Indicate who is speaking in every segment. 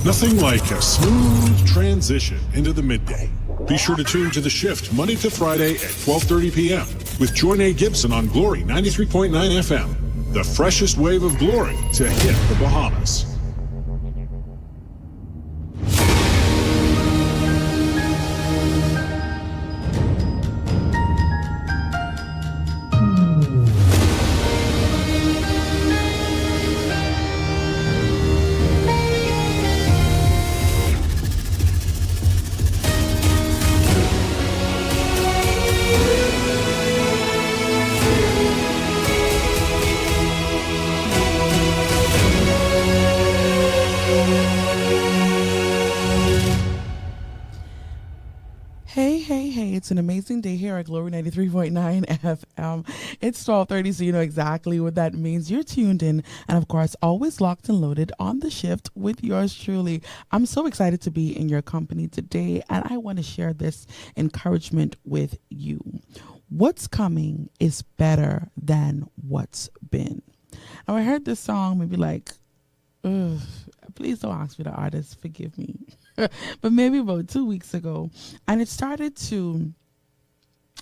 Speaker 1: Nothing like a smooth transition into the midday. Be sure to tune to The Shift Monday to Friday at 12:30 p.m. with Joinae Gibson on Glory 93.9 FM. The freshest wave of glory to hit the Bahamas.
Speaker 2: It's an amazing day here at Glory 93.9 FM. It's 12:30, so you know exactly what that means. You're tuned in, and of course, always locked and loaded on the shift with yours truly. I'm so excited to be in your company today, and I want to share this encouragement with you. What's coming is better than what's been. Now, I heard this song, maybe like, ugh, please don't ask me the artist, forgive me. But maybe about 2 weeks ago, and it started to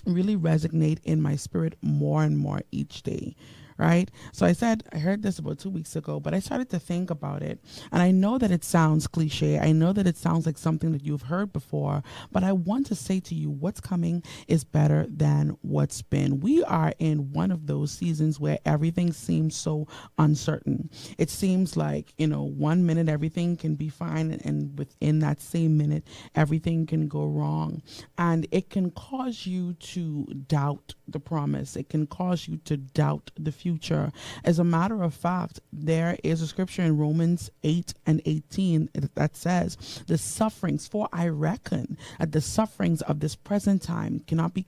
Speaker 2: really resonate in my spirit more and more each day, right? So I heard this about 2 weeks ago, but I started to think about it, and I know that it sounds cliche. I know that it sounds like something that you've heard before, but I want to say to you, what's coming is better than what's been. We are in one of those seasons where everything seems so uncertain. It seems like, 1 minute everything can be fine, and within that same minute, everything can go wrong. And it can cause you to doubt the promise. It can cause you to doubt the future. As a matter of fact, there is a scripture in Romans 8:18 that says, the sufferings, for I reckon that the sufferings of this present time cannot be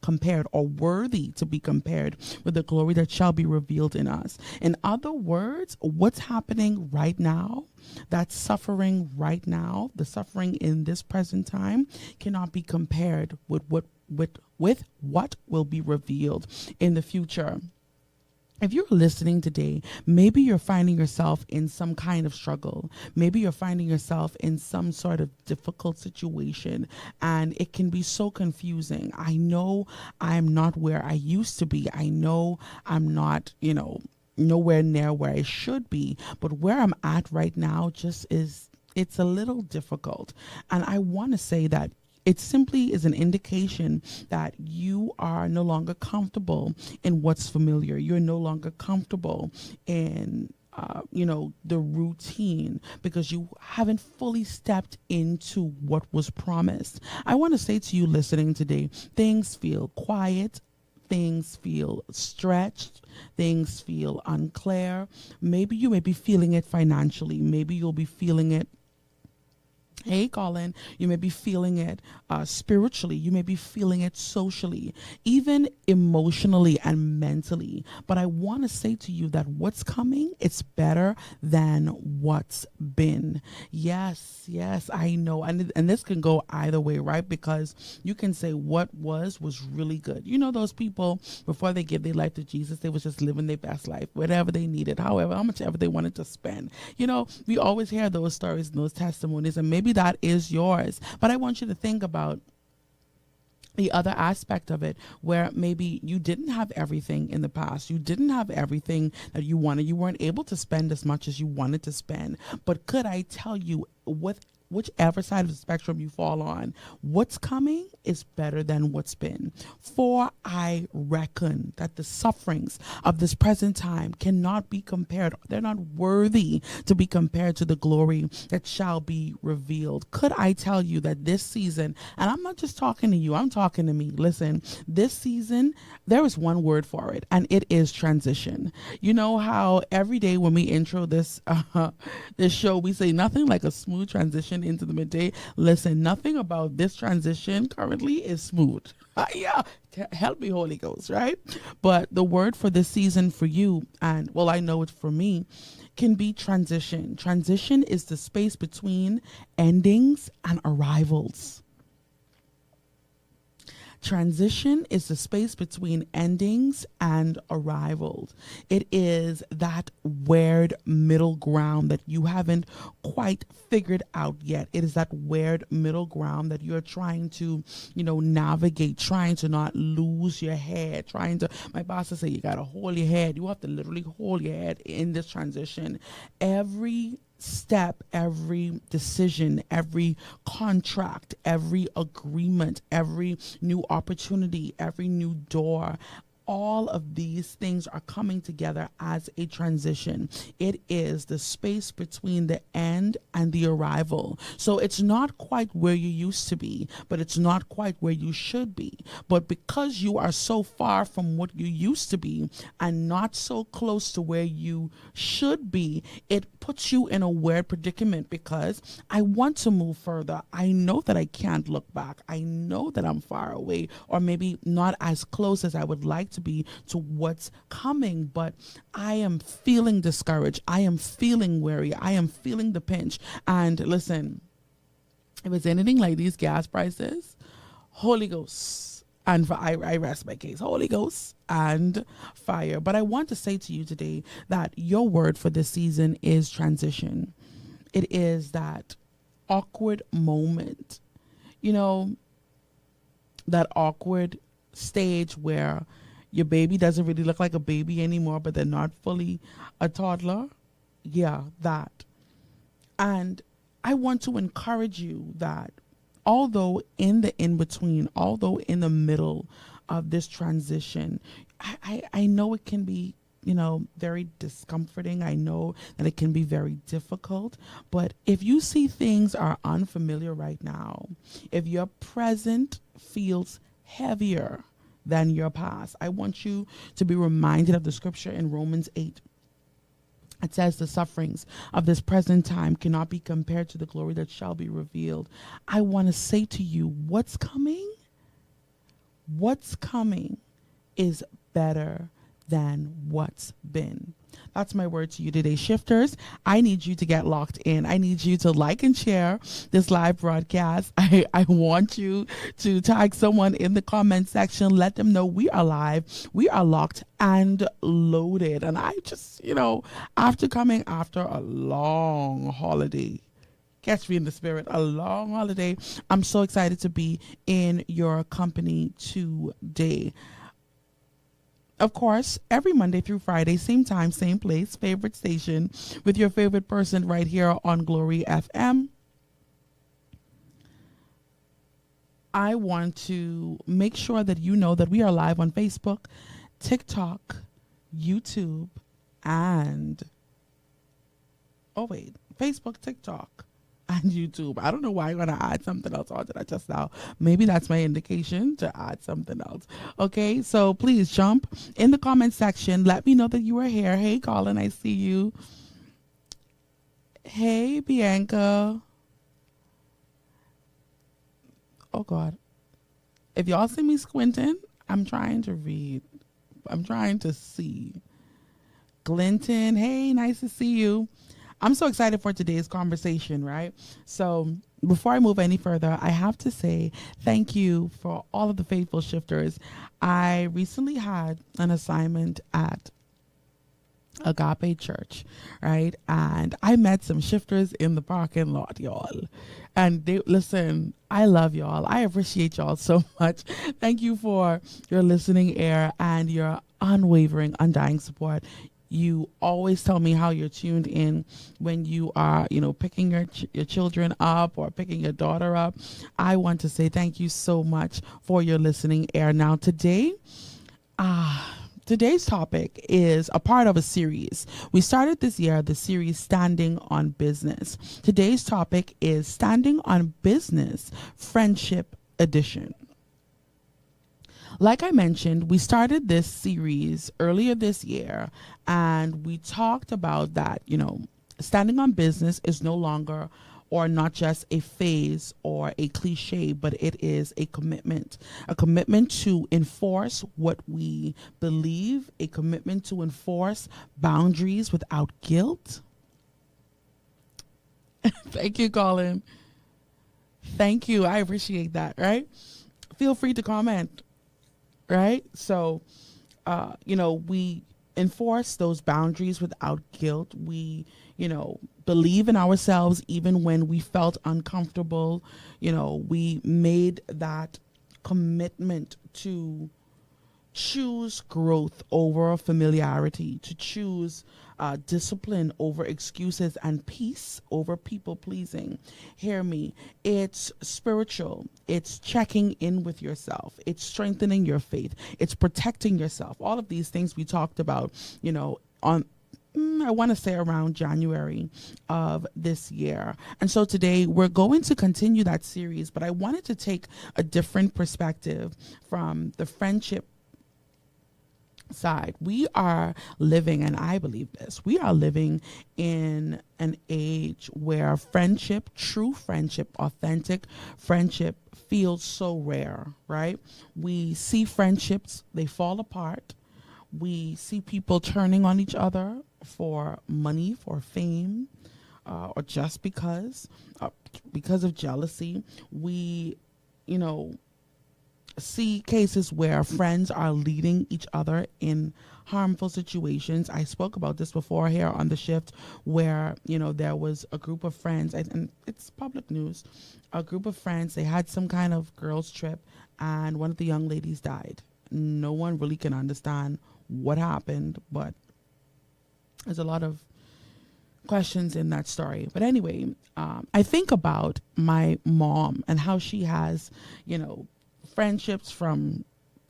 Speaker 2: compared or worthy to be compared with the glory that shall be revealed in us. In other words, what's happening right now, that suffering right now, the suffering in this present time cannot be compared with what will be revealed in the future. If you're listening today, maybe you're finding yourself in some kind of struggle. Maybe you're finding yourself in some sort of difficult situation, and it can be so confusing. I know I'm not where I used to be. I know I'm not, nowhere near where I should be, but where I'm at right now it's a little difficult. And I want to say that it simply is an indication that you are no longer comfortable in what's familiar. You're no longer comfortable in the routine, because you haven't fully stepped into what was promised. I want to say to you listening today, things feel quiet. Things feel stretched. Things feel unclear. Maybe you may be feeling it financially. Maybe you'll be feeling it. Hey, Colin, you may be feeling it spiritually. You may be feeling it socially, even emotionally and mentally. But I want to say to you that what's coming, it's better than what's been. Yes, I know. And this can go either way, right? Because you can say what was really good. You know, those people, before they give their life to Jesus, they was just living their best life, whatever they needed, however, how much ever they wanted to spend. We always hear those stories and those testimonies, and maybe that is yours. But I want you to think about the other aspect of it, where maybe you didn't have everything in the past. You didn't have everything that you wanted. You weren't able to spend as much as you wanted to spend. But could I tell you, whichever side of the spectrum you fall on, what's coming is better than what's been. For I reckon that the sufferings of this present time cannot be compared. They're not worthy to be compared to the glory that shall be revealed. Could I tell you that this season, and I'm not just talking to you, I'm talking to me. Listen, this season, there is one word for it, and it is transition. You know how every day when we intro this show, we say nothing like a smooth transition into the midday. Listen, nothing about this transition currently is smooth. Help me, Holy Ghost, right? But the word for this season for you, and well, I know it for me, can be transition. Transition is the space between endings and arrivals. Transition is the space between endings and arrivals. It is that weird middle ground that you haven't quite figured out yet. It is that weird middle ground that you're trying to, navigate, trying to not lose your head, my boss will say you got to hold your head. You have to literally hold your head in this transition. Every step, every decision, every contract, every agreement, every new opportunity, every new door, all of these things are coming together as a transition. It is the space between the end and the arrival. So it's not quite where you used to be, but it's not quite where you should be. But because you are so far from what you used to be and not so close to where you should be, it puts you in a weird predicament because I want to move further. I know that I can't look back. I know that I'm far away or maybe not as close as I would like to be to what's coming, but I am feeling discouraged. I am feeling weary. I am feeling the pinch. And listen, if it's anything like these gas prices, Holy Ghost, and for I rest my case, Holy Ghost and fire. But I want to say to you today that your word for this season is transition. It is that awkward moment, that awkward stage where your baby doesn't really look like a baby anymore, but they're not fully a toddler. Yeah, that. And I want to encourage you that although in the in-between, although in the middle of this transition, I know it can be, very discomforting. I know that it can be very difficult. But if you see things are unfamiliar right now, if your present feels heavier than your past, I want you to be reminded of the scripture in Romans 8. It says the sufferings of this present time cannot be compared to the glory that shall be revealed. I want to say to you, what's coming is better than what's been. That's my word to you today, shifters. I need you to get locked in. I need you to like and share this live broadcast. I want you to tag someone in the comment section. Let them know we are live. We are locked and loaded. And I just, after coming after a long holiday, catch me in the spirit, a long holiday, I'm so excited to be in your company today. Of course, every Monday through Friday, same time, same place, favorite station, with your favorite person right here on Glory FM. I want to make sure that you know that we are live on Facebook, TikTok, YouTube, and Facebook, TikTok, and YouTube. I don't know why I'm going to add something else onto that just now. Maybe that's my indication to add something else. Okay, so please jump in the comment section. Let me know that you are here. Hey, Colin, I see you. Hey, Bianca. Oh, God. If y'all see me squinting, I'm trying to read. I'm trying to see. Glinton, hey, nice to see you. I'm so excited for today's conversation, right? So before I move any further, I have to say thank you for all of the faithful shifters. I recently had an assignment at Agape Church, right? And I met some shifters in the parking lot, y'all. And listen, I love y'all. I appreciate y'all so much. Thank you for your listening ear and your unwavering, undying support. You always tell me how you're tuned in when you are, picking your children up or picking your daughter up. I want to say thank you so much for your listening ear. Now, today's topic is a part of a series. We started this year, the series Standing on Business. Today's topic is Standing on Business, Friendship Edition. Like I mentioned, we started this series earlier this year, and we talked about that, standing on business is no longer or not just a phase or a cliche, but it is a commitment to enforce what we believe, a commitment to enforce boundaries without guilt. Thank you, Colin. Thank you. I appreciate that, right? feel free to comment, right? So, we enforce those boundaries without guilt. We, believe in ourselves even when we felt uncomfortable. We made that commitment to choose growth over familiarity, to choose discipline over excuses, and peace over people pleasing. Hear me. It's spiritual. It's checking in with yourself. It's strengthening your faith. It's protecting yourself. All of these things we talked about, on I want to say around January of this year. And so today we're going to continue that series, but I wanted to take a different perspective from the friendship side. We are living, and I believe this, we are living in an age where friendship, true friendship, authentic friendship feels so rare, right? We see friendships, they fall apart. We see people turning on each other for money, for fame, or just because of jealousy. We, see cases where friends are leading each other in harmful situations. I spoke about this before here on the shift, where there was a group of friends, and it's public news, a group of friends, they had some kind of girls trip, and one of the young ladies died. No one really can understand what happened, but there's a lot of questions in that story. But anyway, I think about my mom and how she has friendships from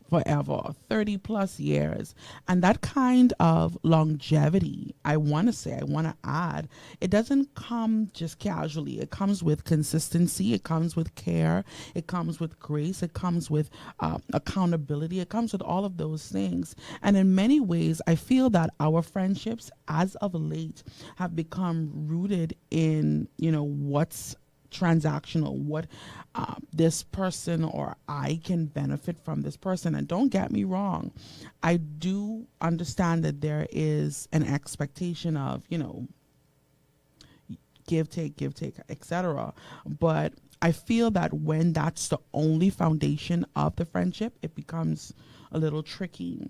Speaker 2: forever, 30 plus years. And that kind of longevity, I want to add, it doesn't come just casually. It comes with consistency. It comes with care. It comes with grace. It comes with accountability. It comes with all of those things. And in many ways, I feel that our friendships as of late have become rooted in, what's transactional, what this person or I can benefit from this person. And don't get me wrong, I do understand that there is an expectation of, give, take, etc. But I feel that when that's the only foundation of the friendship, it becomes a little tricky.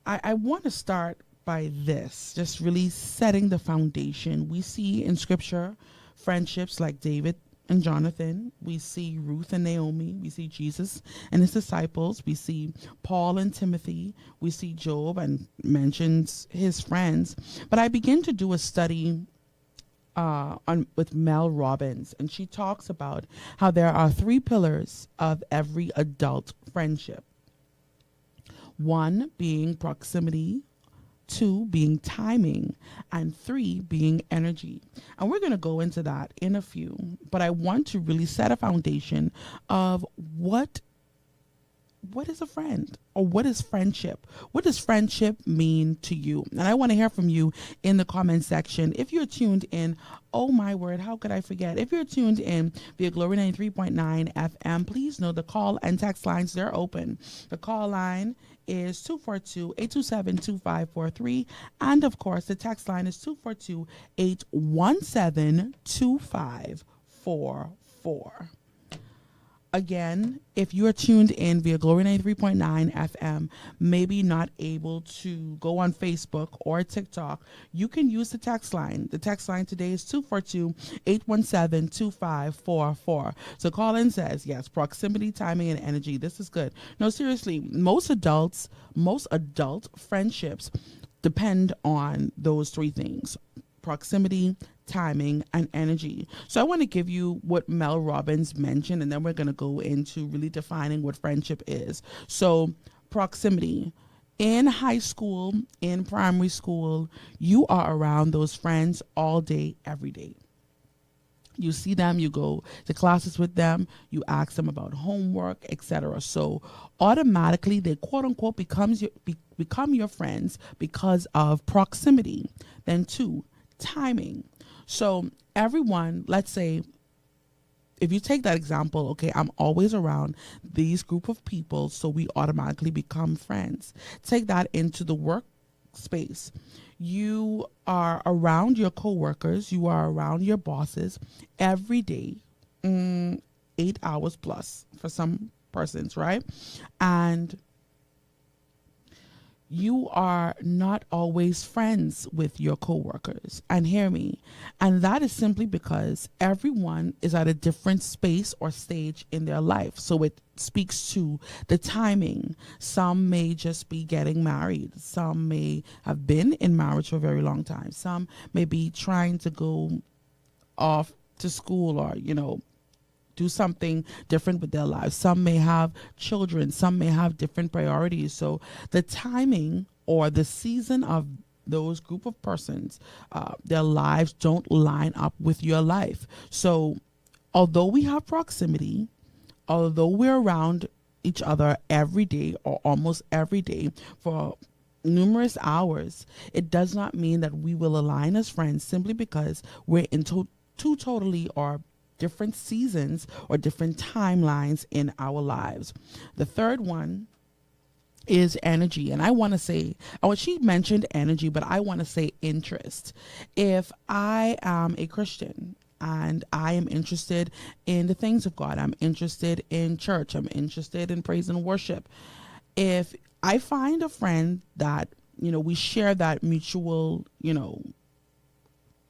Speaker 2: I want to start by this, just really setting the foundation. We see in scripture friendships like David and Jonathan. We see Ruth and Naomi. We see Jesus and his disciples. We see Paul and Timothy. We see Job and mentions his friends. But I begin to do a study with Mel Robbins, and she talks about how there are 3 pillars of every adult friendship. 1 being proximity, 2 being timing, and 3 being energy. And we're going to go into that in a few, but I want to really set a foundation of what is a friend, or what is friendship? What does friendship mean to you? And I want to hear from you in the comment section. If you're tuned in, oh my word, how could I forget? If you're tuned in via Glory 93.9 FM, please know the call and text lines, they're open. The call line is 242-827-2543. And of course, the text line is 242-817-2544. Again, if you are tuned in via Glory 93.9 FM, maybe not able to go on Facebook or TikTok, you can use the text line. The text line today is 242-817-2544. So call in says, yes, proximity, timing, and energy. This is good. No, seriously, most adult friendships depend on those 3 things: proximity, timing, and energy. So I want to give you what Mel Robbins mentioned, and then we're going to go into really defining what friendship is. So proximity. In high school, in primary school, you are around those friends all day, every day. You see them, you go to classes with them, you ask them about homework, etc. So automatically they quote unquote become your friends because of proximity. Then 2, timing. So everyone, let's say, if you take that example, okay, I'm always around these group of people, so we automatically become friends. Take that into the workspace. You are around your coworkers, you are around your bosses every day, 8 hours plus for some persons, right? And you are not always friends with your coworkers. And hear me. And that is simply because everyone is at a different space or stage in their life. So it speaks to the timing. Some may just be getting married. Some may have been in marriage for a very long time. Some may be trying to go off to school or, do something different with their lives. Some may have children, some may have different priorities. So the timing or the season of those group of persons, their lives don't line up with your life. So although we have proximity, although we're around each other every day or almost every day for numerous hours, it does not mean that we will align as friends simply because we're in two totally or different seasons or different timelines in our lives. The third one is energy. And I want to say, she mentioned energy, but I want to say interest. If I am a Christian and I am interested in the things of God, I'm interested in church, I'm interested in praise and worship. If I find a friend that, we share that mutual,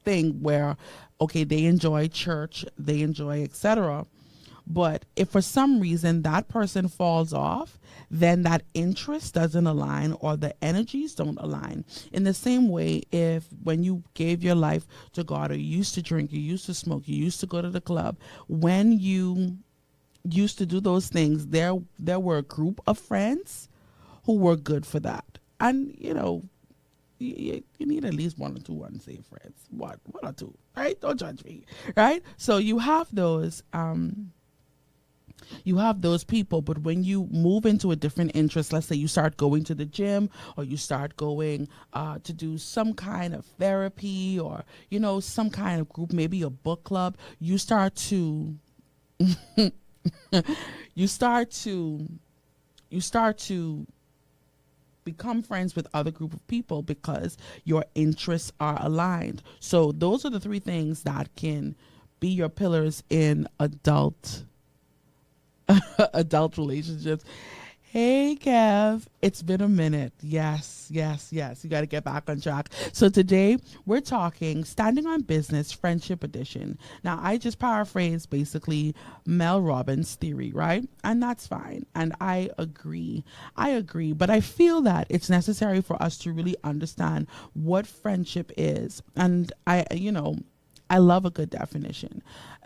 Speaker 2: thing where, okay, they enjoy church, they enjoy etc. But if for some reason that person falls off, then that interest doesn't align or the energies don't align. In the same way, if when you gave your life to God or you used to drink, you used to smoke, you used to go to the club, when you used to do those things, there were a group of friends who were good for that. And, you need at least one or two unsafe friends. One or two, right? Don't judge me, right? So you have those people, but when you move into a different interest, let's say you start going to the gym or you start going to do some kind of therapy or, some kind of group, maybe a book club, you start to become friends with other group of people because your interests are aligned. So those are the three things that can be your pillars in adult relationships. Hey, Kev, it's been a minute. Yes. You got to get back on track. So today we're talking Standing on Business Friendship Edition. Now, I just paraphrased basically Mel Robbins' theory, right? And that's fine. And I agree. But I feel that it's necessary for us to really understand what friendship is. And I love a good definition.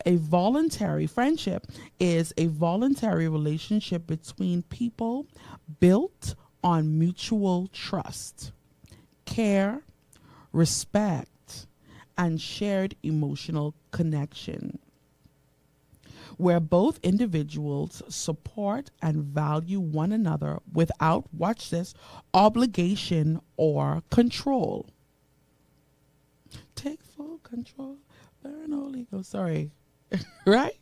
Speaker 2: A voluntary friendship is a voluntary relationship between people built on mutual trust, care, respect, and shared emotional connection, where both individuals support and value one another without, watch this, obligation or control. Take full control. Burn Holy Ghost. Sorry. Right?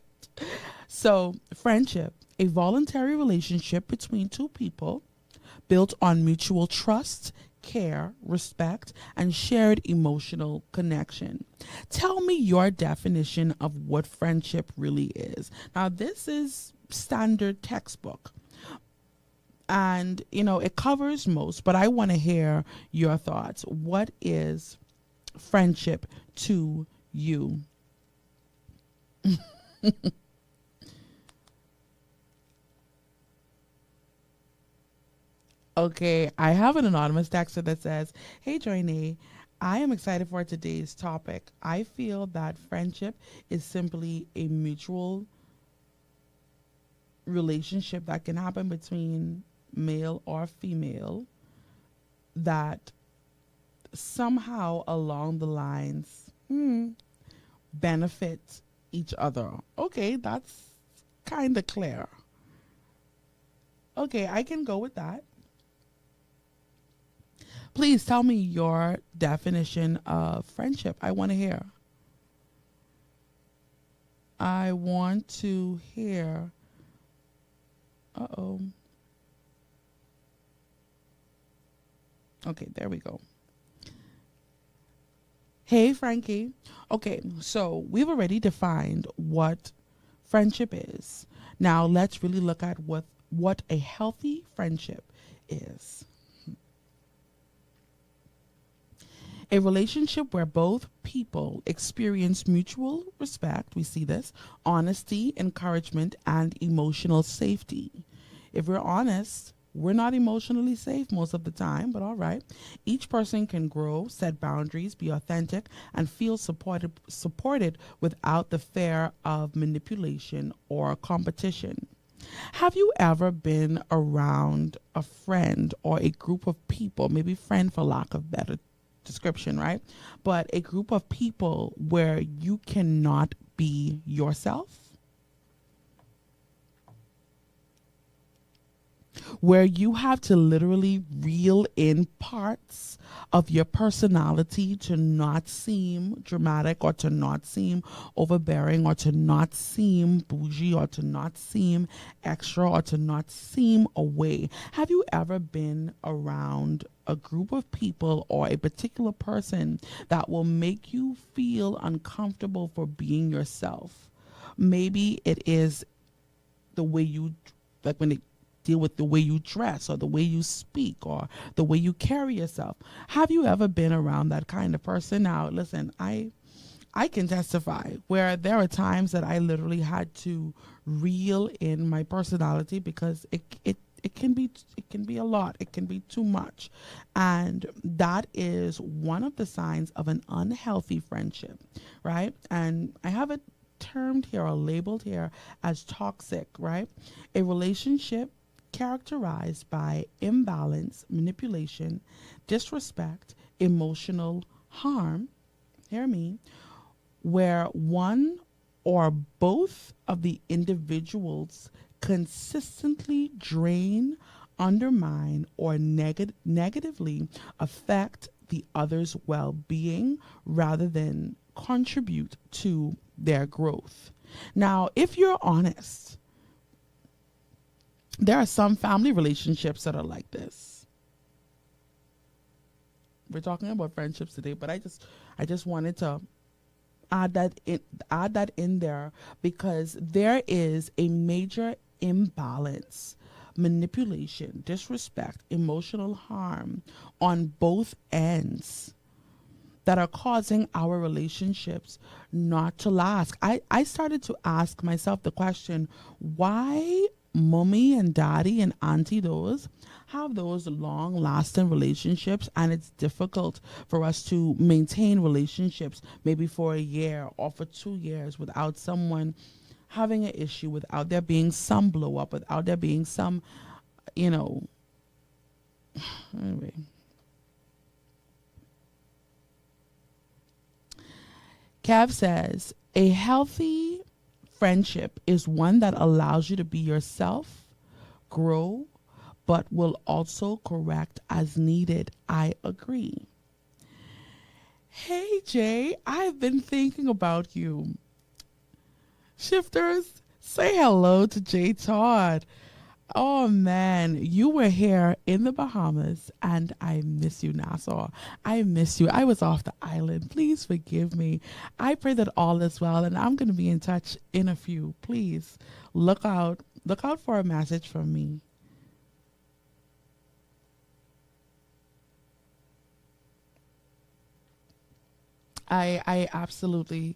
Speaker 2: So, friendship, a voluntary relationship between two people built on mutual trust, care, respect, and shared emotional connection. Tell me your definition of what friendship really is. Now, this is standard textbook. And, it covers most, but I want to hear your thoughts. What is friendship to you? Okay, I have an anonymous texter that says, "Hey Joinae, I am excited for today's topic. I feel that friendship is simply a mutual relationship that can happen between male or female that somehow along the lines benefit each other." Okay, that's kind of clear. Okay, I can go with that. Please tell me your definition of friendship. I want to hear. I want to hear. Uh-oh. Okay, there we go. Hey, Frankie. Okay, so we've already defined what friendship is. Now, let's really look at what a healthy friendship is. A relationship where both people experience mutual respect, we see this, honesty, encouragement, and emotional safety. If we're honest, we're not emotionally safe most of the time, but all right. Each person can grow, set boundaries, be authentic, and feel supported without the fear of manipulation or competition. Have you ever been around a friend or a group of people, maybe friend for lack of better description, right? But a group of people where you cannot be yourself? Where you have to literally reel in parts of your personality to not seem dramatic or to not seem overbearing or to not seem bougie or to not seem extra or to not seem away. Have you ever been around a group of people or a particular person that will make you feel uncomfortable for being yourself? Maybe it is the way you, like when they deal with the way you dress or the way you speak or the way you carry yourself. Have you ever been around that kind of person? Now, listen, I can testify where there are times that I literally had to reel in my personality because it can be a lot. It can be too much. And that is one of the signs of an unhealthy friendship, right? And I have it termed here or labeled here as toxic, right? A relationship characterized by imbalance, manipulation, disrespect, emotional harm, hear me, where one or both of the individuals consistently drain, undermine, or negatively affect the other's well-being rather than contribute to their growth. Now, if you're honest, there are some family relationships that are like this. We're talking about friendships today, but I just wanted to add that in there because there is a major imbalance, manipulation, disrespect, emotional harm on both ends that are causing our relationships not to last. I started to ask myself the question, why mommy and daddy and auntie those have those long lasting relationships and it's difficult for us to maintain relationships maybe for a year or for 2 years without someone having an issue, without there being some blow up, without there being some, anyway. Kev says, a healthy friendship is one that allows you to be yourself, grow, but will also correct as needed. I agree. Hey, Jay, I've been thinking about you. Shifters, say hello to Jay Todd. Oh man, you were here in the Bahamas and I miss you, Nassau. I miss you. I was off the island. Please forgive me. I pray that all is well and I'm going to be in touch in a few. Please look out for a message from me. I absolutely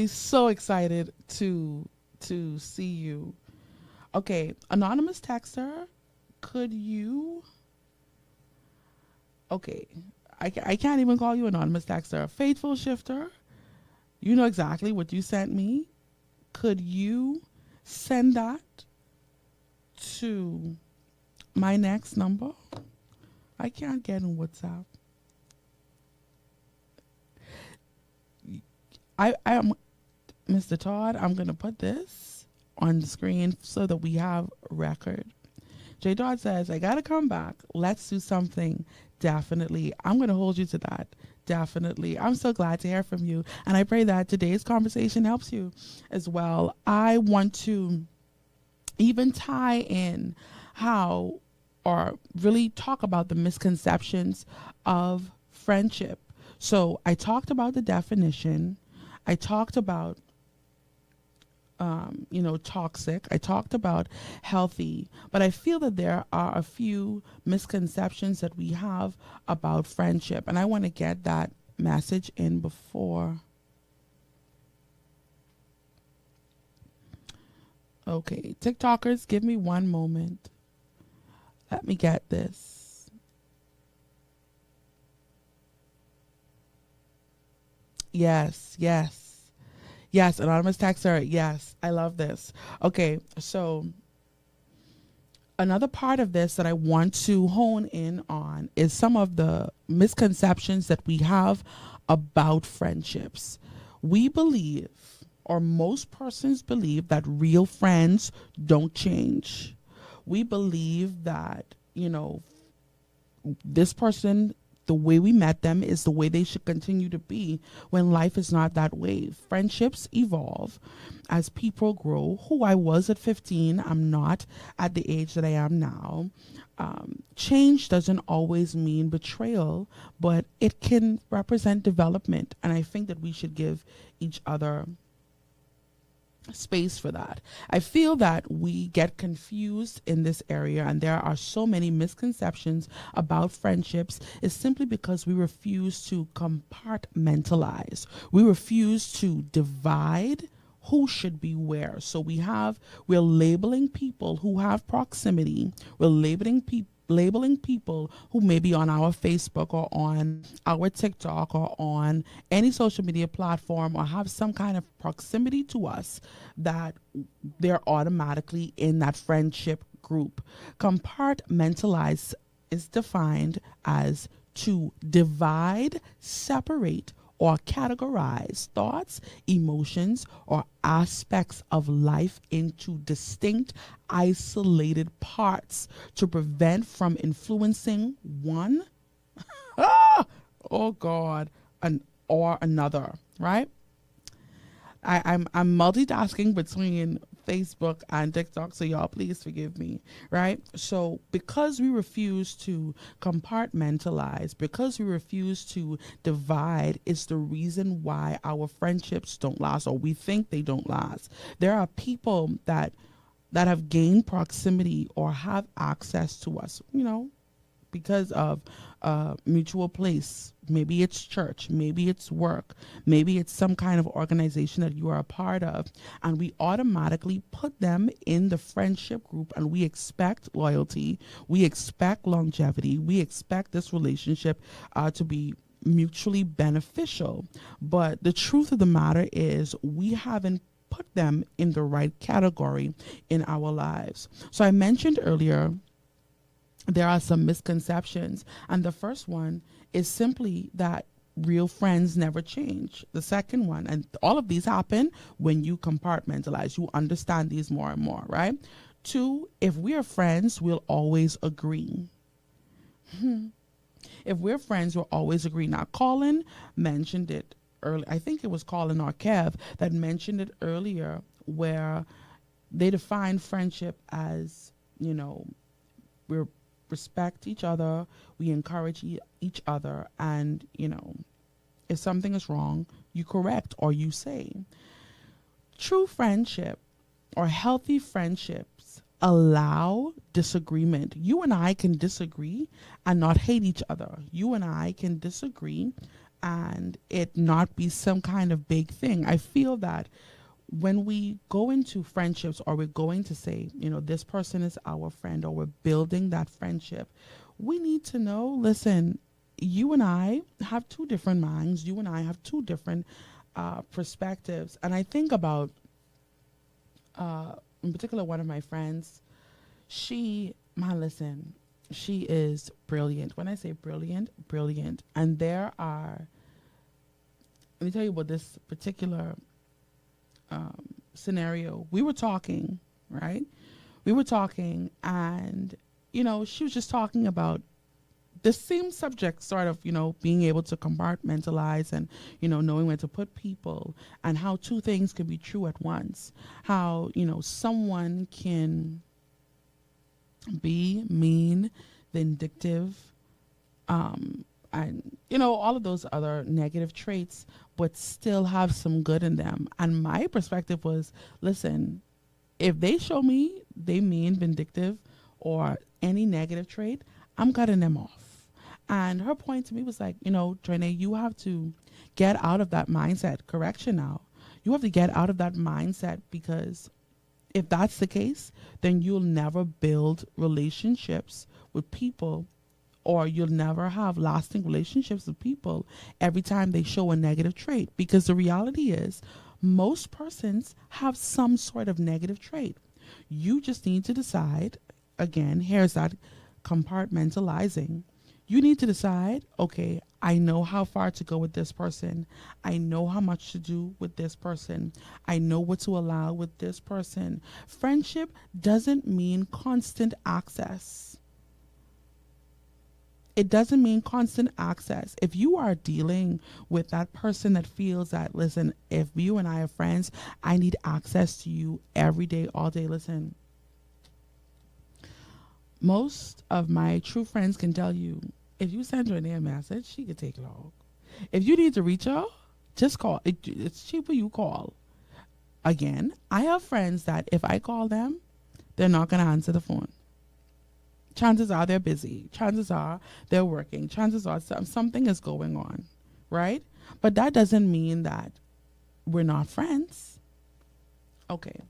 Speaker 2: so excited to see you. Okay, anonymous texter, could you? Okay, I can't even call you anonymous texter. Faithful shifter, you know exactly what you sent me. Could you send that to my next number? I can't get in WhatsApp. I am Mr. Todd. I'm gonna put this on the screen so that we have record. J. Todd says, I gotta come back. Let's do something. Definitely. I'm gonna hold you to that. Definitely. I'm so glad to hear from you. And I pray that today's conversation helps you as well. I want to even tie in how or really talk about the misconceptions of friendship. So I talked about the definition. I talked about toxic. I talked about healthy, but I feel that there are a few misconceptions that we have about friendship, and I want to get that message in before. Okay, TikTokers, give me one moment. Let me get this. Yes, yes, yes, anonymous texter. Yes, I love this. Okay, so another part of this that I want to hone in on is some of the misconceptions that we have about friendships. We believe, or most persons believe, that real friends don't change. We believe that, this person, the way we met them is the way they should continue to be, when life is not that way. Friendships evolve as people grow. Who I was at 15, I'm not at the age that I am now. Change doesn't always mean betrayal, but it can represent development. And I think that we should give each other space for that. I feel that we get confused in this area, and there are so many misconceptions about friendships is simply because we refuse to compartmentalize. We refuse to divide who should be where. So we're labeling people who have proximity. We're labeling people who may be on our Facebook or on our TikTok or on any social media platform or have some kind of proximity to us, that they're automatically in that friendship group. Compartmentalize is defined as to divide, separate, or categorize thoughts, emotions, or aspects of life into distinct, isolated parts to prevent from influencing one, oh God, or another, right? I'm multitasking between Facebook and TikTok, so y'all please forgive me, right? So because we refuse to compartmentalize, because we refuse to divide, is the reason why our friendships don't last, or we think they don't last. There are people that have gained proximity or have access to us, because of mutual place. Maybe it's church, maybe it's work, maybe it's some kind of organization that you are a part of, and we automatically put them in the friendship group, and we expect loyalty, we expect longevity, we expect this relationship to be mutually beneficial. But the truth of the matter is we haven't put them in the right category in our lives. So I mentioned earlier there are some misconceptions, and the first one is simply that real friends never change. The second one, and all of these happen when you compartmentalize, you understand these more and more, right? Two, if we are friends, we'll always agree. If we're friends, we'll always agree. Now, Colin mentioned it earlier. I think it was Colin or Kev that mentioned it earlier, where they define friendship as, we're respect each other, we encourage each other, and if something is wrong, you correct or you say. True friendship or healthy friendships allow disagreement. You and I can disagree and not hate each other. You and I can disagree and it not be some kind of big thing. I feel that when we go into friendships, or we're going to say, this person is our friend, or we're building that friendship, we need to know, listen, you and I have two different minds. You and I have two different perspectives. And I think about, in particular, one of my friends, she is brilliant. When I say brilliant, brilliant. And let me tell you about this particular scenario. We were talking, right? We were talking, and she was just talking about the same subject, sort of, being able to compartmentalize and, knowing where to put people, and how two things can be true at once. How, someone can be mean, vindictive, and all of those other negative traits, but still have some good in them. And my perspective was, listen, if they show me they mean vindictive or any negative trait, I'm cutting them off. And her point to me was like, Joinae, you have to get out of that mindset. Correction now. You have to get out of that mindset, because if that's the case, then you'll never build relationships with people, or you'll never have lasting relationships with people every time they show a negative trait. Because the reality is, most persons have some sort of negative trait. You just need to decide, again, here's that compartmentalizing. You need to decide, okay, I know how far to go with this person. I know how much to do with this person. I know what to allow with this person. Friendship doesn't mean constant access. It doesn't mean constant access. If you are dealing with that person that feels that, listen, if you and I are friends, I need access to you every day, all day. Listen, most of my true friends can tell you, if you send her a message, she could take long. If you need to reach her, just call. It's cheaper, you call. Again, I have friends that if I call them, they're not going to answer the phone. Chances are they're busy. Chances are they're working. Chances are something is going on, right? But that doesn't mean that we're not friends. Okay.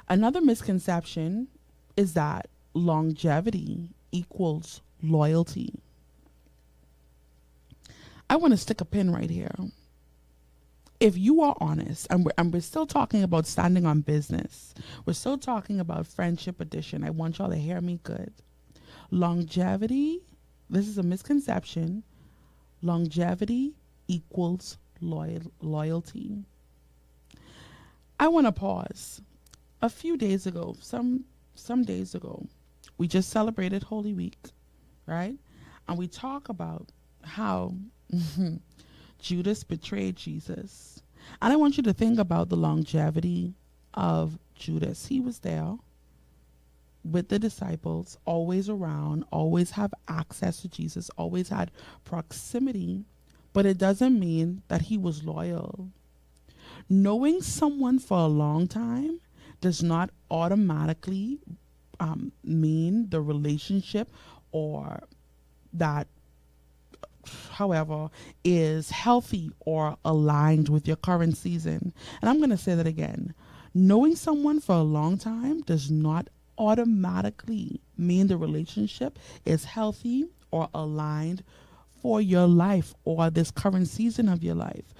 Speaker 2: Another misconception is that longevity equals loyalty. I want to stick a pin right here. If you are honest, and we're still talking about standing on business, we're still talking about friendship edition. I want y'all to hear me good. Longevity, this is a misconception. Longevity equals loyalty. I want to pause. A few days ago, some days ago, we just celebrated Holy Week, right? And we talk about how Judas betrayed Jesus. And I want you to think about the longevity of Judas. He was there with the disciples, always around, always have access to Jesus, always had proximity, but it doesn't mean that he was loyal. Knowing someone for a long time does not automatically mean the relationship or that, however, is healthy or aligned with your current season. And I'm going to say that again. Knowing someone for a long time does not automatically mean the relationship is healthy or aligned for your life or this current season of your life.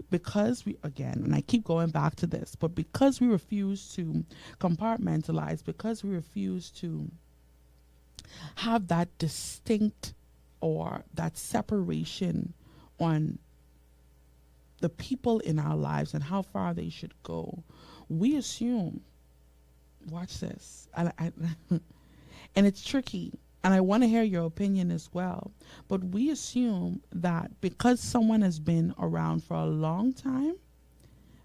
Speaker 2: Because we, again, and I keep going back to this, but because we refuse to compartmentalize, because we refuse to have that distinct or that separation on the people in our lives and how far they should go, we assume, watch this, and it's tricky, and I want to hear your opinion as well, but we assume that because someone has been around for a long time,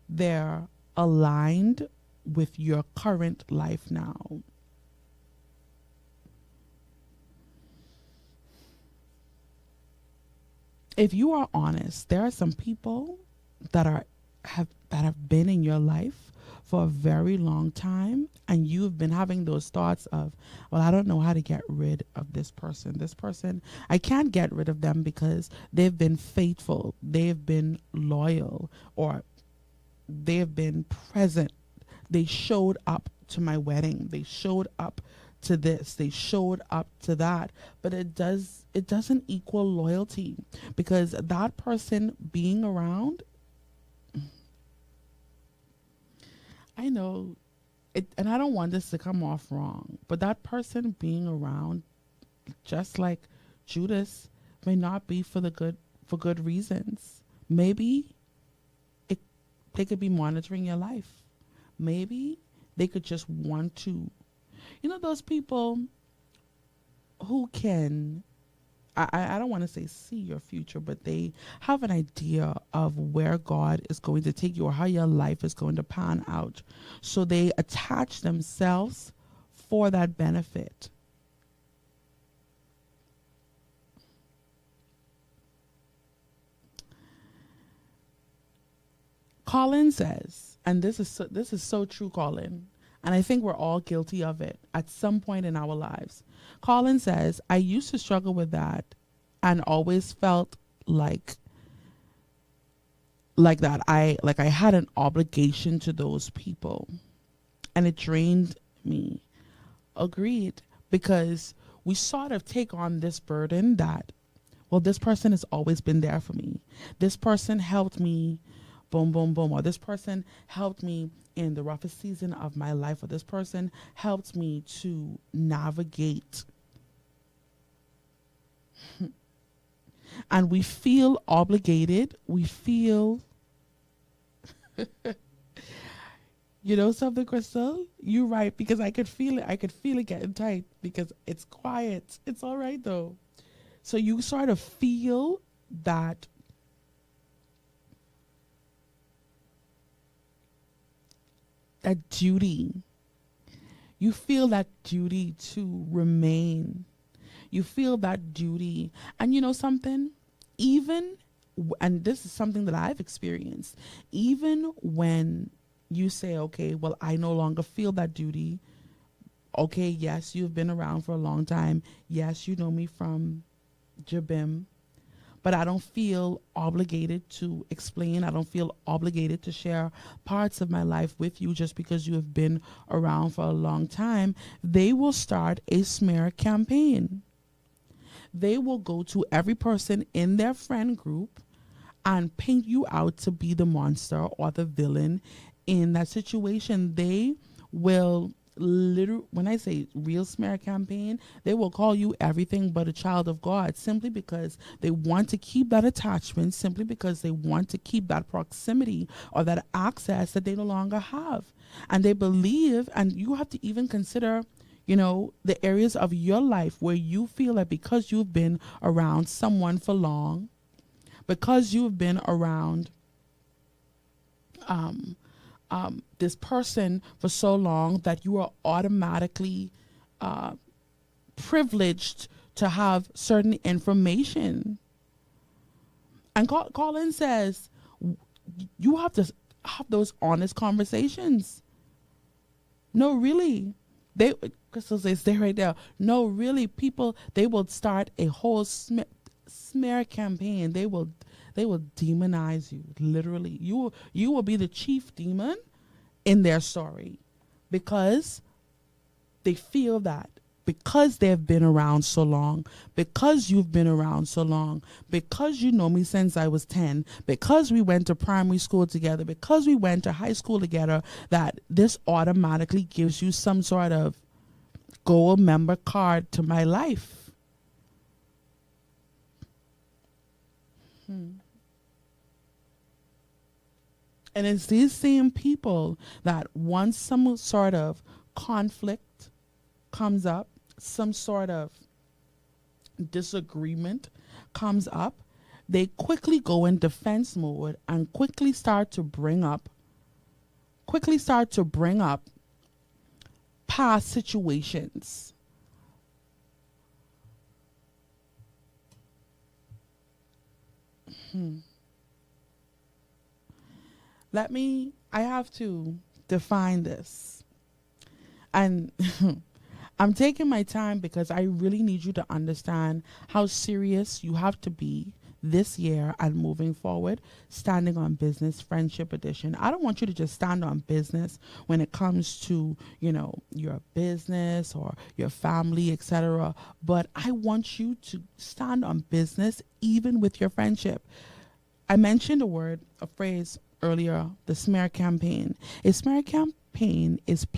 Speaker 2: they're aligned with your current life now. If you are honest, there are some people that have been in your life for a very long time, and you've been having those thoughts of, well, I don't know how to get rid of this person. This person, I can't get rid of them because they've been faithful, they've been loyal, or they've been present. They showed up to my wedding. They showed up to this, they showed up to that, but it doesn't equal loyalty, because that person being around, I know it, and I don't want this to come off wrong, but that person being around, just like Judas, may not be for good reasons. Maybe they could be monitoring your life. Maybe they could just want to, those people who can, I don't want to say see your future, but they have an idea of where God is going to take you or how your life is going to pan out. So they attach themselves for that benefit. Colin says, and this is so true, Colin, and I think we're all guilty of it at some point in our lives. Colin says, I used to struggle with that and always felt like that I had an obligation to those people, and it drained me. Agreed, because we sort of take on this burden that, well, this person has always been there for me. This person helped me, boom, boom, boom. Or this person helped me in the roughest season of my life. Or this person helped me to navigate. And we feel obligated. We feel, you know something, Crystal? You're right, because I could feel it. I could feel it getting tight because it's quiet. It's all right, though. So you sort of feel that duty. You feel that duty to remain. You feel that duty. And you know something? And this is something that I've experienced, even when you say, okay, well, I no longer feel that duty. Okay, yes, you've been around for a long time. Yes, you know me from Jabim, but I don't feel obligated to explain. I don't feel obligated to share parts of my life with you just because you have been around for a long time. They will start a smear campaign. They will go to every person in their friend group and paint you out to be the monster or the villain in that situation. They will when I say real smear campaign, they will call you everything but a child of God, simply because they want to keep that attachment, simply because they want to keep that proximity or that access that they no longer have. And they believe, and you have to even consider, you know, the areas of your life where you feel that because you've been around someone for long, because you've been around this person for so long, that you are automatically privileged to have certain information. And Colin says you have to have those honest conversations. No, really. Crystal says, stay right there. No, really, people, they will start a whole smear campaign. They will demonize you, literally. You will be the chief demon in their story, because they feel that because they've been around so long, because you've been around so long, because you know me since I was 10, because we went to primary school together, because we went to high school together, that this automatically gives you some sort of gold member card to my life. And it's these same people that once some sort of conflict comes up, some sort of disagreement comes up, they quickly go in defense mode and quickly start to bring up past situations. I have to define this. And I'm taking my time because I really need you to understand how serious you have to be this year and moving forward, standing on business, friendship edition. I don't want you to just stand on business when it comes to, you know, your business or your family, etc. But I want you to stand on business even with your friendship. I mentioned a phrase earlier, the smear campaign. A smear campaign is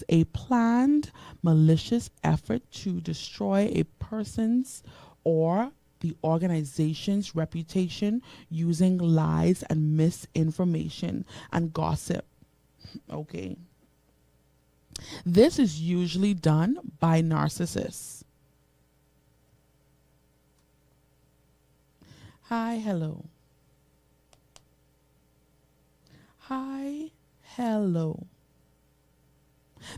Speaker 2: a planned, malicious effort to destroy a person's or the organization's reputation using lies and misinformation and gossip. Okay. This is usually done by narcissists. Hi, hello. Hi, hello.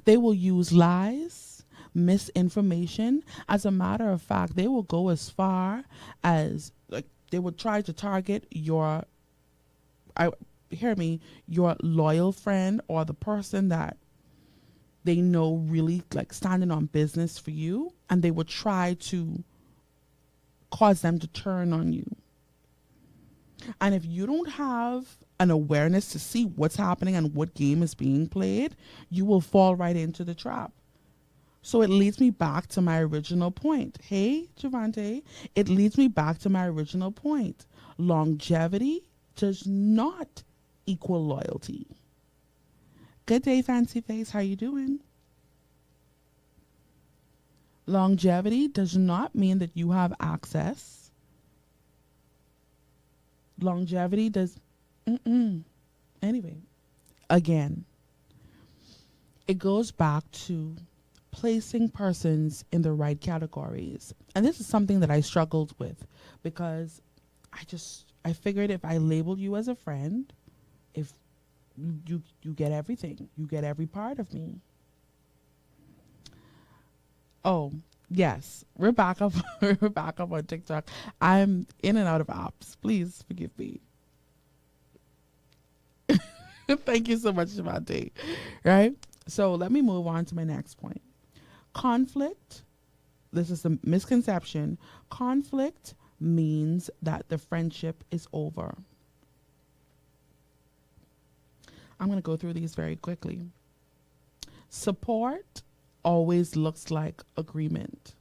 Speaker 2: They will use lies, misinformation. As a matter of fact, they will go as far as, like, they will try to target hear me, your loyal friend or the person that they know really like standing on business for you, and they would try to cause them to turn on you. And if you don't have an awareness to see what's happening and what game is being played, you will fall right into the trap. So it leads me back to my original point. Hey, Javante, it leads me back to my original point. Longevity does not equal loyalty. Good day, Fancy Face. How you doing? Longevity does not mean that you have access. Longevity does... Anyway, again, it goes back to placing persons in the right categories. And this is something that I struggled with because I figured if I label you as a friend, if you get everything, you get every part of me. Oh, yes, we're back up. We're back up on TikTok. I'm in and out of apps. Please forgive me. Thank you so much, Javante. Right? So let me move on to my next point. Conflict. This is a misconception. Conflict means that the friendship is over. I'm going to go through these very quickly. Support always looks like agreement.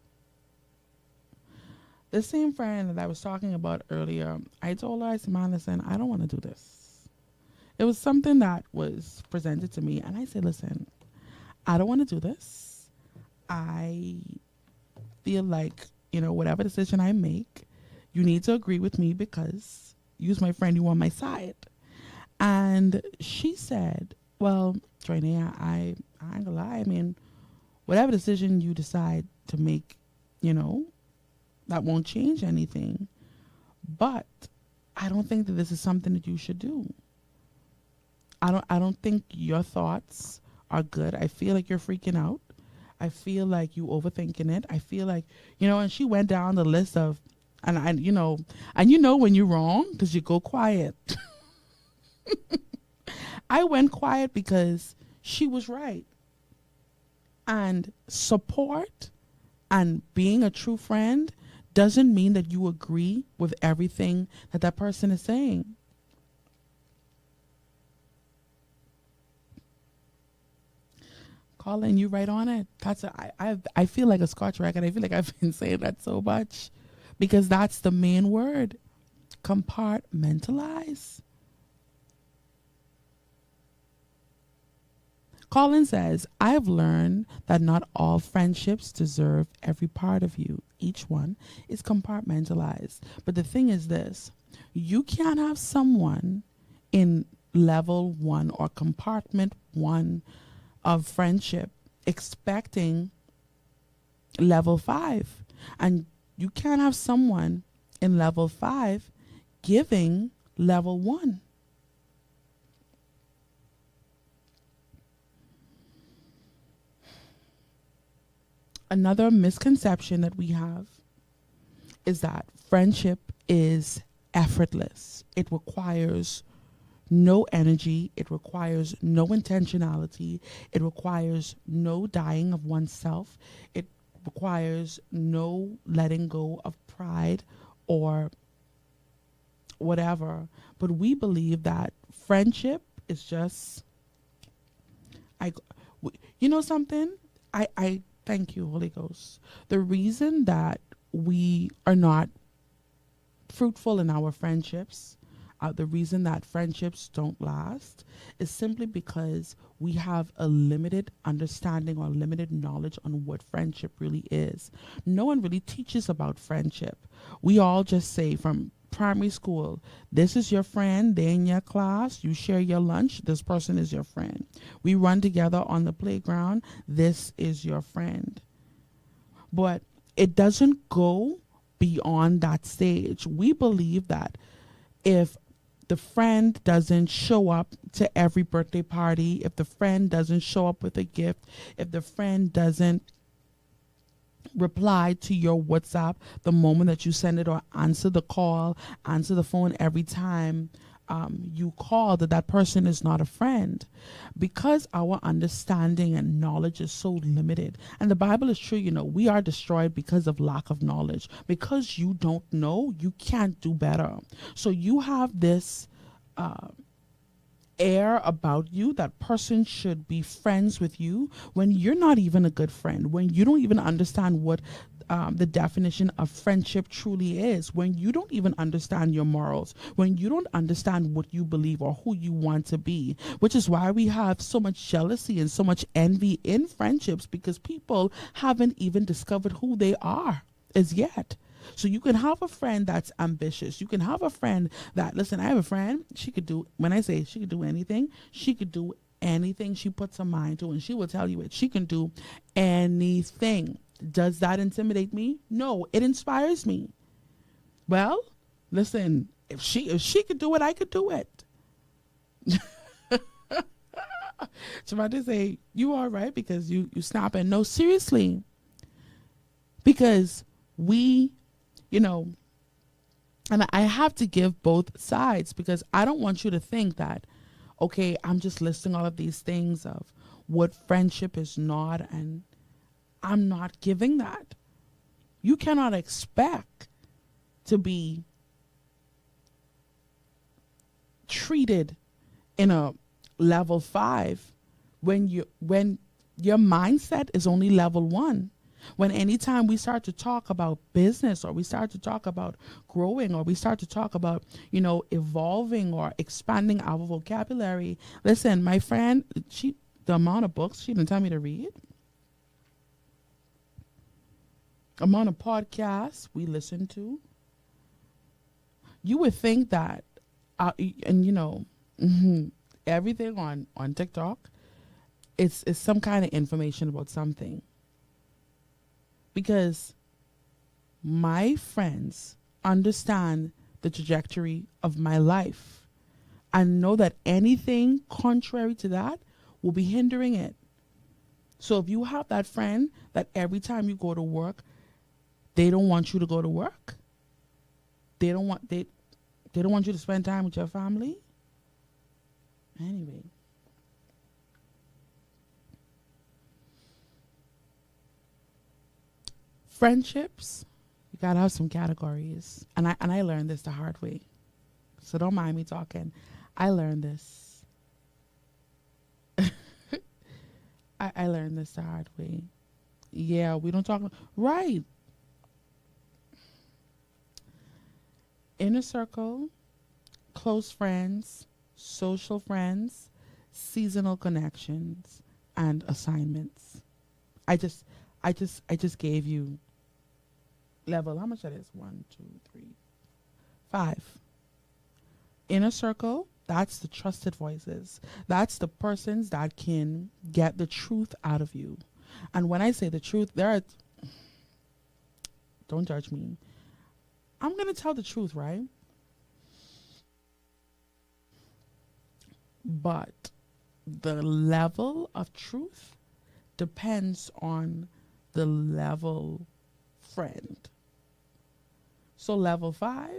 Speaker 2: The same friend that I was talking about earlier, I told her, I said, man, listen, I don't want to do this. It was something that was presented to me, and I said, listen, I don't want to do this. I feel like, whatever decision I make, you need to agree with me because you're my friend, you on my side. And she said, well, Joinae, I ain't gonna lie. I mean, whatever decision you decide to make, that won't change anything. But I don't think that this is something that you should do. I don't think your thoughts are good. I feel like you're freaking out. I feel like you overthinking it. I feel like, and she went down the list of, and when you're wrong because you go quiet. I went quiet because she was right. And support and being a true friend doesn't mean that you agree with everything that that person is saying. Colin, you right on it. I feel like a Scotch record. I feel like I've been saying that so much because that's the main word. Compartmentalize. Colin says, I've learned that not all friendships deserve every part of you. Each one is compartmentalized. But the thing is this, you can't have someone in level 1 or compartment 1 of friendship expecting level 5. And you can't have someone in level 5 giving level 1. Another misconception that we have is that friendship is effortless. It requires no energy. It requires no intentionality. It requires no dying of oneself. It requires no letting go of pride or whatever. But we believe that friendship is just, something? I thank you, Holy Ghost. The reason that we are not fruitful in our friendships, the reason that friendships don't last is simply because we have a limited understanding or limited knowledge on what friendship really is. No one really teaches about friendship. We all just say from primary school, this is your friend, they're in your class, you share your lunch, this person is your friend. We run together on the playground, this is your friend. But it doesn't go beyond that stage. We believe that if the friend doesn't show up to every birthday party, if the friend doesn't show up with a gift, if the friend doesn't reply to your WhatsApp the moment that you send it or answer the call, answer the phone every time you call that person is not a friend, because our understanding and knowledge is so limited. And the Bible is true, we are destroyed because of lack of knowledge. Because you don't know, you can't do better. So you have this air about you that person should be friends with you when you're not even a good friend, when you don't even understand what the definition of friendship truly is, when you don't even understand your morals, when you don't understand what you believe or who you want to be, which is why we have so much jealousy and so much envy in friendships, because people haven't even discovered who they are as yet. So you can have a friend that's ambitious. You can have a friend that, listen, I have a friend, she could do, when I say she could do anything, she could do anything she puts her mind to, and she will tell you it. She can do anything. Does that intimidate me? No, it inspires me. Well, listen, if she could do it, I could do it. So I just say, you all right because you snapping. No, seriously. Because we, and I have to give both sides, because I don't want you to think that, okay, I'm just listing all of these things of what friendship is not, and I'm not giving that. You cannot expect to be treated in a level 5 when your mindset is only level 1. When anytime we start to talk about business, or we start to talk about growing, or we start to talk about, evolving or expanding our vocabulary. Listen, my friend, the amount of books she didn't tell me to read, amount of podcasts we listen to, you would think that, everything on TikTok, it's some kind of information about something. Because my friends understand the trajectory of my life and know that anything contrary to that will be hindering it. So if you have that friend that every time you go to work, they don't want you to go to work, they don't want you to spend time with your family. Anyway. Friendships, you gotta have some categories. And I learned this the hard way. So don't mind me talking. I learned this. I learned this the hard way. Yeah, we don't talk. Right. Inner circle, close friends, social friends, seasonal connections, and assignments. I just gave you level. How much that is? 1, 2, 3, 5. Inner circle, that's the trusted voices. That's the persons that can get the truth out of you. And when I say the truth, don't judge me. I'm going to tell the truth, right? But the level of truth depends on the level friend. So level 5,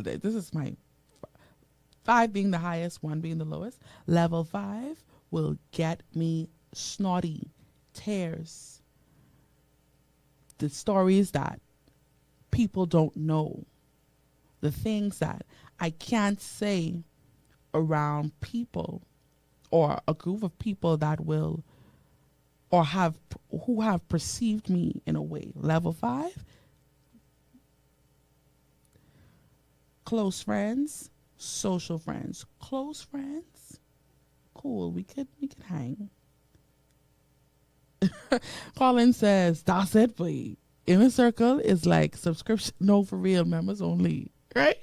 Speaker 2: this is my 5 being the highest, 1 being the lowest. Level 5 will get me snotty, tears, the stories that people don't know, the things that I can't say around people or a group of people that will or who have perceived me in a way. Level 5, close friends, social friends. Close friends, cool, we could hang. Colin says, that's it for you. Inner circle is like subscription, no, for real, members only, right?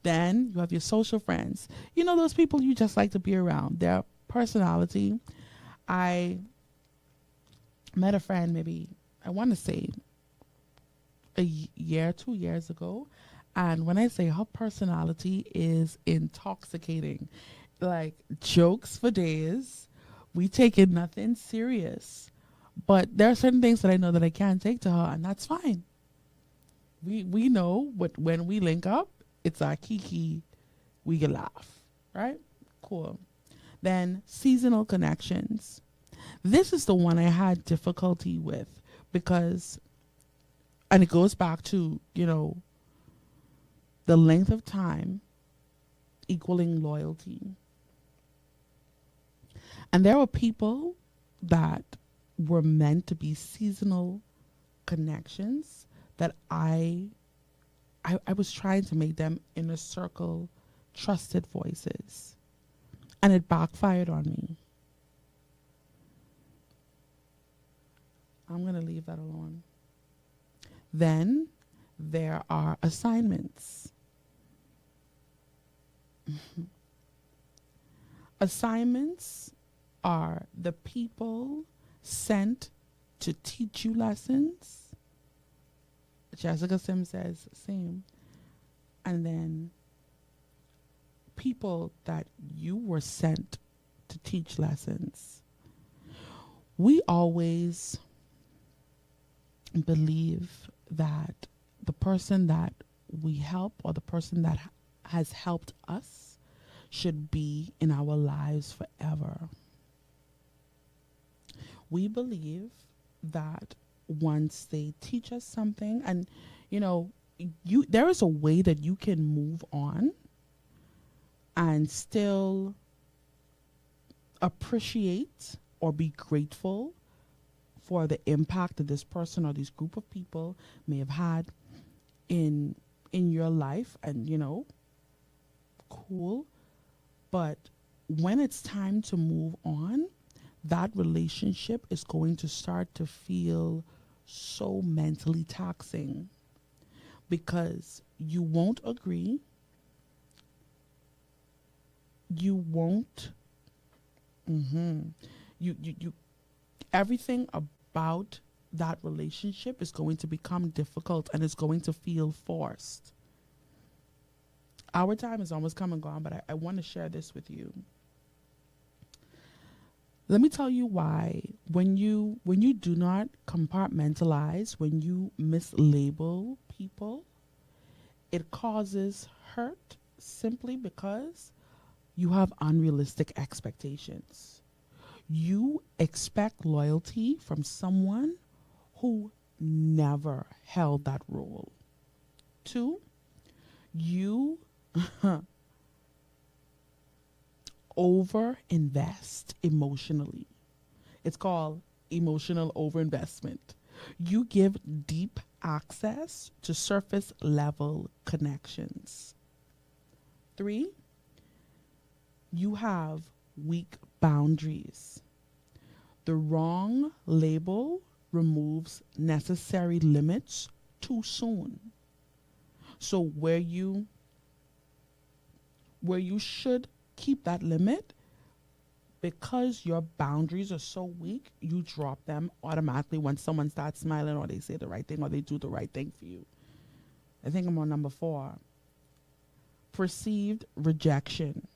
Speaker 2: Then you have your social friends. You know, those people you just like to be around. Their personality. I met a friend maybe, I want to say a year, 2 years ago. And when I say her personality is intoxicating, like jokes for days, we take it nothing serious. But there are certain things that I know that I can't take to her, and that's fine. We know when we link up, it's our kiki we can laugh, right? Cool. Then seasonal connections. This is the one I had difficulty with because, and it goes back to, the length of time equaling loyalty. And there were people that were meant to be seasonal connections that I was trying to make them inner circle trusted voices. And it backfired on me. I'm going to leave that alone. Then there are assignments. Assignments are the people sent to teach you lessons. Jessica Sims says same. And then people that you were sent to teach lessons. We always believe that the person that we help or the person that has helped us should be in our lives forever. We believe that once they teach us something, and there is a way that you can move on and still appreciate or be grateful for the impact that this person or this group of people may have had in your life, and cool. But when it's time to move on, that relationship is going to start to feel so mentally taxing because you won't agree. You won't. You everything about that relationship is going to become difficult and it's going to feel forced. Our time is almost come and gone, but I want to share this with you. Let me tell you why. When you do not compartmentalize, when you mislabel people, it causes hurt simply because you have unrealistic expectations. You expect loyalty from someone who never held that role. 2, you over-invest emotionally. It's called emotional overinvestment. You give deep access to surface level connections. 3, you have weak boundaries. The wrong label removes necessary limits too soon. So where you should keep that limit, because your boundaries are so weak, you drop them automatically when someone starts smiling or they say the right thing or they do the right thing for you. I think I'm on number 4. Perceived rejection.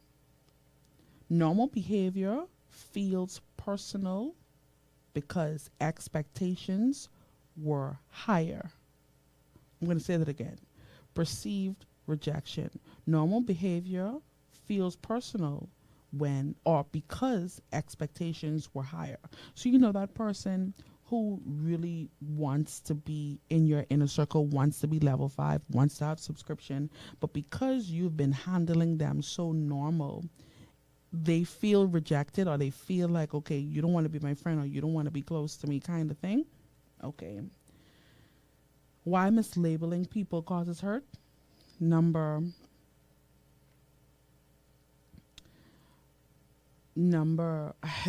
Speaker 2: Normal behavior feels personal because expectations were higher. I'm going to say that again. Perceived rejection. Normal behavior feels personal when or because expectations were higher. So that person who really wants to be in your inner circle, wants to be level 5, wants to have subscription, but because you've been handling them so normal, they feel rejected or they feel like, okay, you don't want to be my friend or you don't want to be close to me kind of thing. Okay. Why mislabeling people causes hurt? I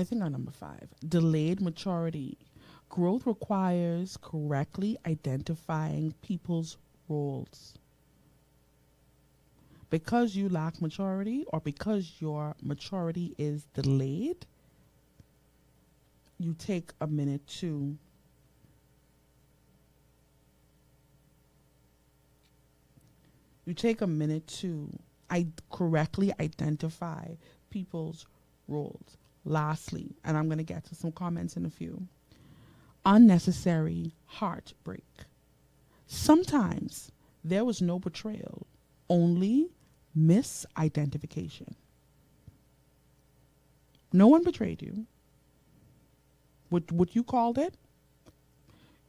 Speaker 2: think on number 5, delayed maturity. Growth requires correctly identifying people's roles. Because you lack maturity or because your maturity is delayed, you take a minute to correctly identify people's roles. Lastly, and I'm going to get to some comments in a few, unnecessary heartbreak. Sometimes there was no betrayal, only misidentification. No one betrayed you. What you called it,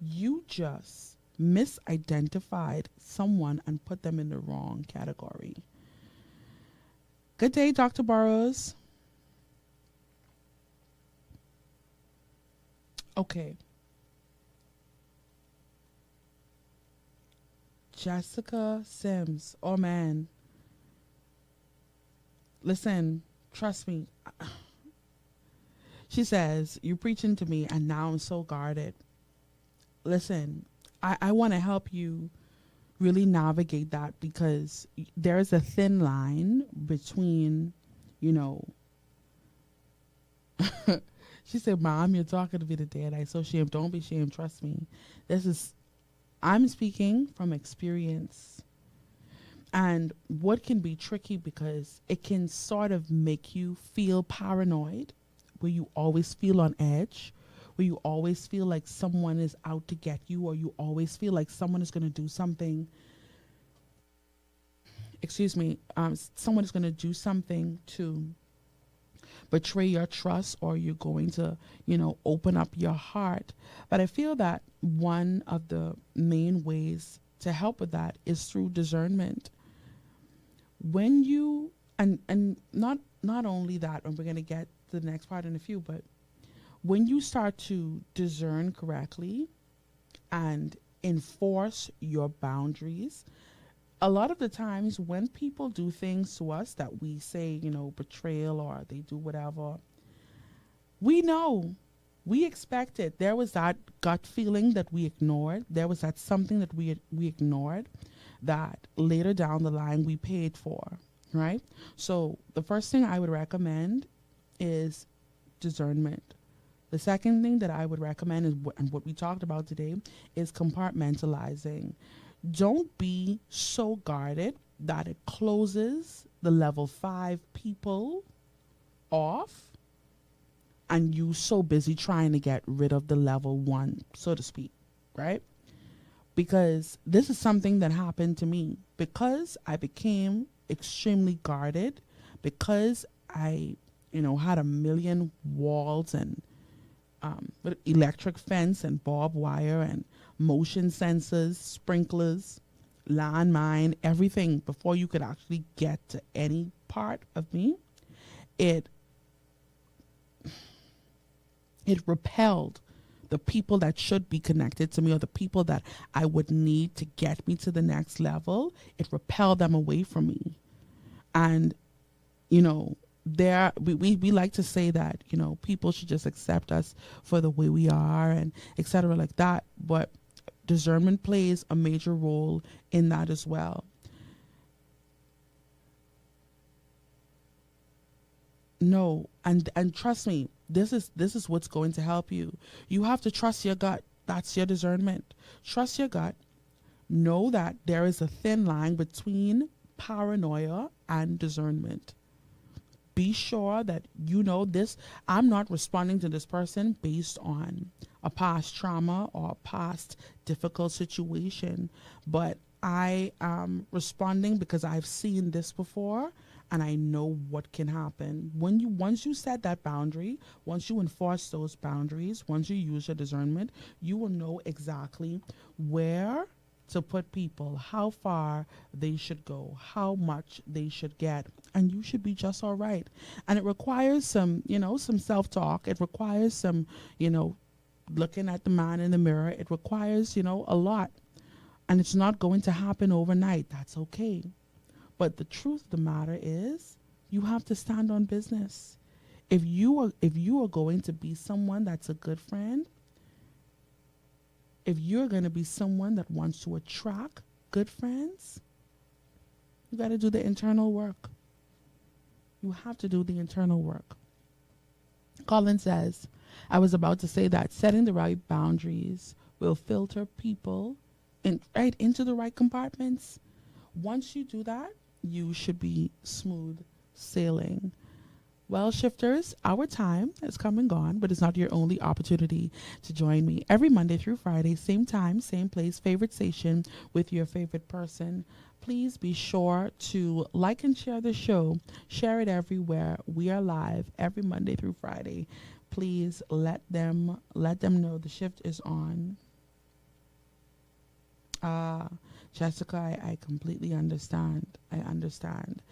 Speaker 2: you just misidentified someone and put them in the wrong category. Good day, Dr. Burrows. Okay. Jessica Sims. Oh, man. Listen, trust me. She says, you're preaching to me and now I'm so guarded. Listen, I want to help you really navigate that, because there's a thin line between, you know, she said, Mom, you're talking to me today and I'm so ashamed. Don't be ashamed. Trust me. I'm speaking from experience. And what can be tricky, because it can sort of make you feel paranoid, where you always feel on edge, where you always feel like someone is out to get you, or you always feel like someone is going to do something. Someone is going to do something to betray your trust, or you're going to, open up your heart. But I feel that one of the main ways to help with that is through discernment. When you, and not only that, and we're going to get to the next part in a few, but when you start to discern correctly and enforce your boundaries, a lot of the times when people do things to us that we say, betrayal, or they do whatever, we know, we expect it. There was that gut feeling that we ignored. There was that something that we ignored that later down the line we paid for, right? So the first thing I would recommend is discernment. The second thing that I would recommend is, and what we talked about today, is compartmentalizing. Don't be so guarded that it closes the level 5 people off, and you so busy trying to get rid of the level 1, so to speak, right? Because this is something that happened to me. Because I became extremely guarded, because I, had a million walls and with electric fence and barbed wire and motion sensors, sprinklers, landmine, everything before you could actually get to any part of me. It repelled the people that should be connected to me, or the people that I would need to get me to the next level. It repelled them away from me. And, we like to say that, people should just accept us for the way we are, and et cetera, like that. But discernment plays a major role in that as well. No, and trust me, this is what's going to help you. You have to trust your gut. That's your discernment. Trust your gut. Know that there is a thin line between paranoia and discernment. Be sure that this. I'm not responding to this person based on a past trauma or a past difficult situation, but I am responding because I've seen this before and I know what can happen. Once you set that boundary, once you enforce those boundaries, once you use your discernment, you will know exactly where to put people, how far they should go, how much they should get, and you should be just all right. And it requires some self-talk. It requires some, looking at the man in the mirror. It requires, a lot. And it's not going to happen overnight. That's okay. But the truth of the matter is, you have to stand on business. If you are going to be someone that's a good friend, if you're going to be someone that wants to attract good friends, you got to do the internal work. You have to do the internal work. Colin says, I was about to say that setting the right boundaries will filter people right into the right compartments. Once you do that, you should be smooth sailing. Well, shifters, our time has come and gone, but it's not your only opportunity to join me every Monday through Friday, same time, same place, favorite station with your favorite person. Please be sure to like and share the show. Share it everywhere. We are live every Monday through Friday. Please let them know the shift is on. Jessica, I completely understand. I understand.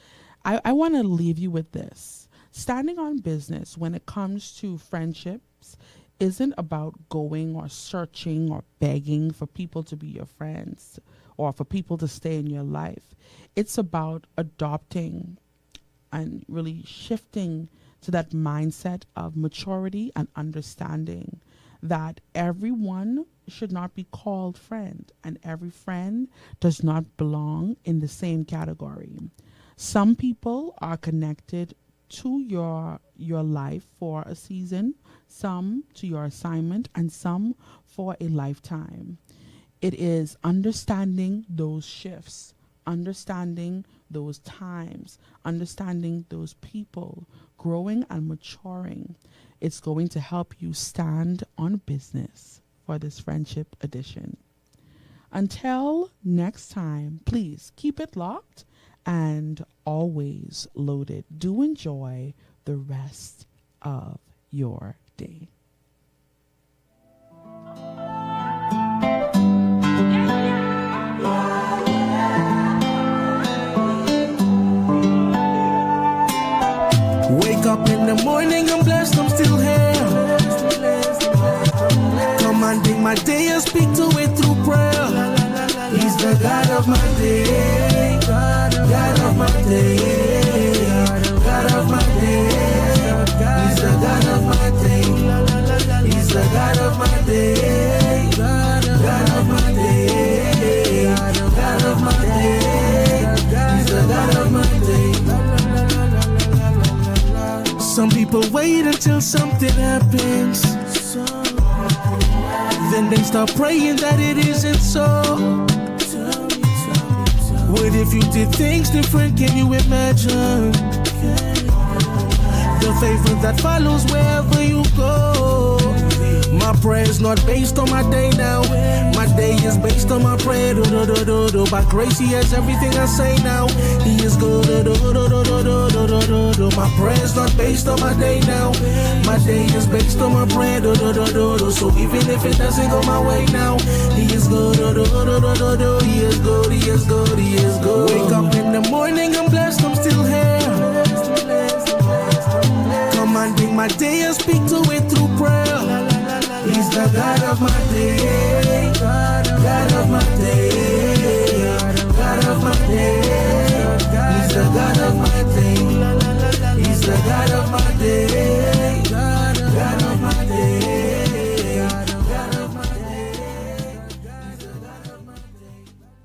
Speaker 2: I want to leave you with this. Standing on business when it comes to friendships isn't about going or searching or begging for people to be your friends or for people to stay in your life. It's about adopting and really shifting to that mindset of maturity and understanding that everyone should not be called friend and every friend does not belong in the same category. Some people are connected to your life for a season, some to your assignment, and some for a lifetime. It is understanding those shifts, understanding those times, understanding those people, growing and maturing. It's going to help you stand on business for this friendship edition. Until next time, please keep it locked and always loaded. Do enjoy the rest of your day.
Speaker 3: Wake up in the morning, I'm blessed, I'm still here. Commanding my day and speak to it through prayer. He's the God of my day, God of my day, God of my day. He's the God of my day, He's the God of my day, God of my day, God of my day. He's the God of my day. Some people wait until something happens, then they start praying that it isn't so. What if you did things different? Can you imagine the favor that follows wherever you go? My prayer is not based on my day now. My day is based on my prayer. By grace, He has everything I say now. He is good. My prayer is not based on my day now. My day is based on my prayer. So even if it doesn't go my way now, He is good. He is good. He is good. He is good. Wake up in the morning, I'm blessed, I'm still here. Commanding my day and speak to it through prayer. He's the God of my